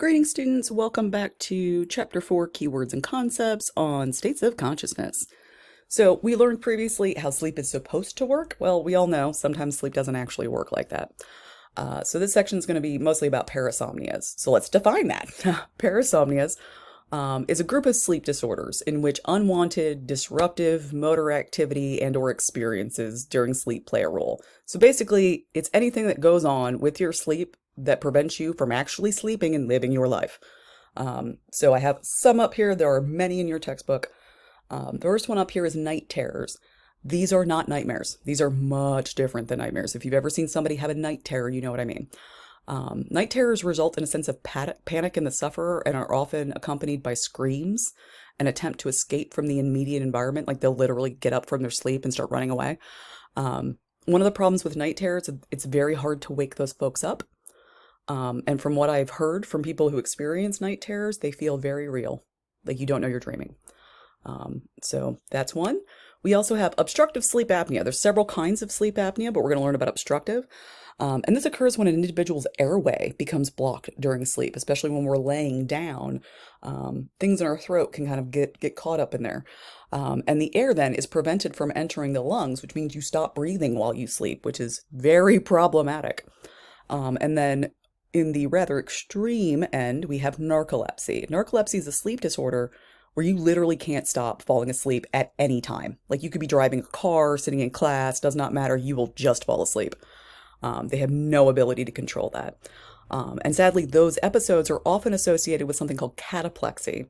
Greetings, students. Welcome back to Chapter 4, Keywords and Concepts on States of Consciousness. So we learned previously how sleep is supposed to work. Well, we all know sometimes sleep doesn't actually work like that. So this section is going to be mostly about parasomnias. So let's define that. Parasomnias is a group of sleep disorders in which unwanted, disruptive motor activity and/or experiences during sleep play a role. So basically, it's anything that goes on with your sleep that prevents you from actually sleeping and living your life. So I have some up here. There are many in your textbook. The first one up here is night terrors. These are not nightmares. These are much different than nightmares. If you've ever seen somebody have a night terror, you know what I mean. Night terrors result in a sense of panic in the sufferer and are often accompanied by screams, an attempt to escape from the immediate environment, like they'll literally get up from their sleep and start running away. One of the problems with night terrors, it's very hard to wake those folks up. And from what I've heard from people who experience night terrors, they feel very real, like you don't know you're dreaming. So that's one. We also have obstructive sleep apnea. There's several kinds of sleep apnea, but we're going to learn about obstructive. And this occurs when an individual's airway becomes blocked during sleep, especially when we're laying down. Things in our throat can kind of get caught up in there. And the air then is prevented from entering the lungs, which means you stop breathing while you sleep, which is very problematic. And then in the rather extreme end, we have narcolepsy. Narcolepsy is a sleep disorder where you literally can't stop falling asleep at any time. Like you could be driving a car, sitting in class, does not matter, you will just fall asleep. They have no ability to control that. And sadly, those episodes are often associated with something called cataplexy,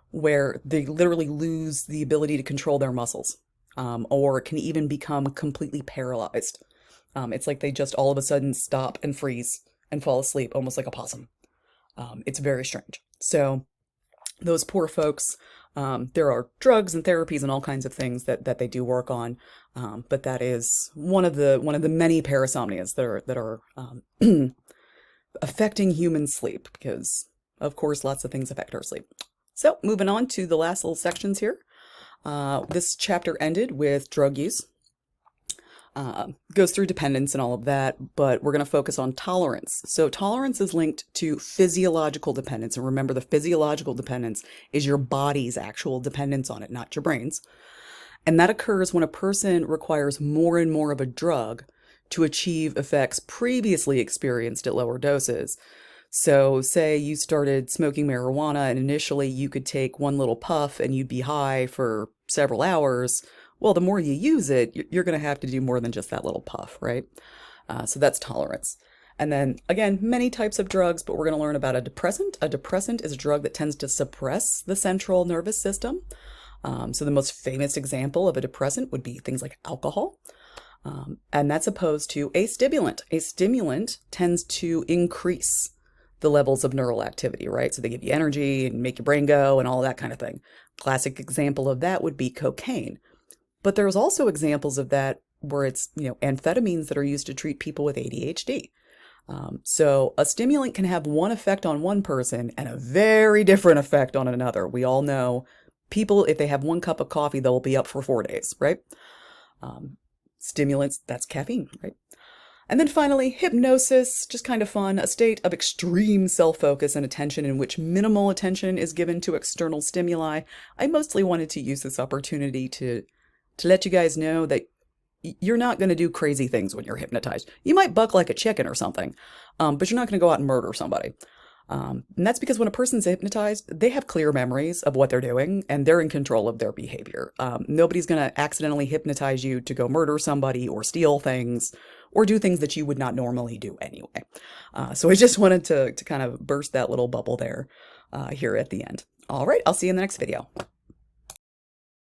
where they literally lose the ability to control their muscles, or can even become completely paralyzed. It's like they just all of a sudden stop and freeze and fall asleep, almost like a possum. It's very strange. So those poor folks, there are drugs and therapies and all kinds of things that they do work on, but that is one of the many parasomnias that are affecting human sleep, because of course lots of things affect our sleep. So moving on to the last little sections here. This chapter ended with drug use. Goes through dependence and all of that, but we're going to focus on tolerance. So tolerance is linked to physiological dependence. And remember, the physiological dependence is your body's actual dependence on it, not your brain's. And that occurs when a person requires more and more of a drug to achieve effects previously experienced at lower doses. So say you started smoking marijuana and initially you could take one little puff and you'd be high for several hours. Well, the more you use it, you're going to have to do more than just that little puff, right? So that's tolerance. And then, again, many types of drugs, but we're going to learn about a depressant. A depressant is a drug that tends to suppress the central nervous system. So the most famous example of a depressant would be things like alcohol. And that's opposed to a stimulant. A stimulant tends to increase the levels of neural activity, right? So they give you energy and make your brain go and all that kind of thing. Classic example of that would be cocaine. But there's also examples of that where it's, amphetamines that are used to treat people with ADHD. So a stimulant can have one effect on one person and a very different effect on another. We all know people, if they have one cup of coffee, they'll be up for 4 days, right? Stimulants, that's caffeine, right? And then finally, hypnosis, just kind of fun, a state of extreme self-focus and attention in which minimal attention is given to external stimuli. I mostly wanted to use this opportunity to let you guys know that you're not going to do crazy things when you're hypnotized. You might buck like a chicken or something, but you're not going to go out and murder somebody. And that's because when a person's hypnotized, they have clear memories of what they're doing and they're in control of their behavior. Nobody's going to accidentally hypnotize you to go murder somebody or steal things or do things that you would not normally do anyway. So I just wanted to kind of burst that little bubble there here at the end. All right, I'll see you in the next video.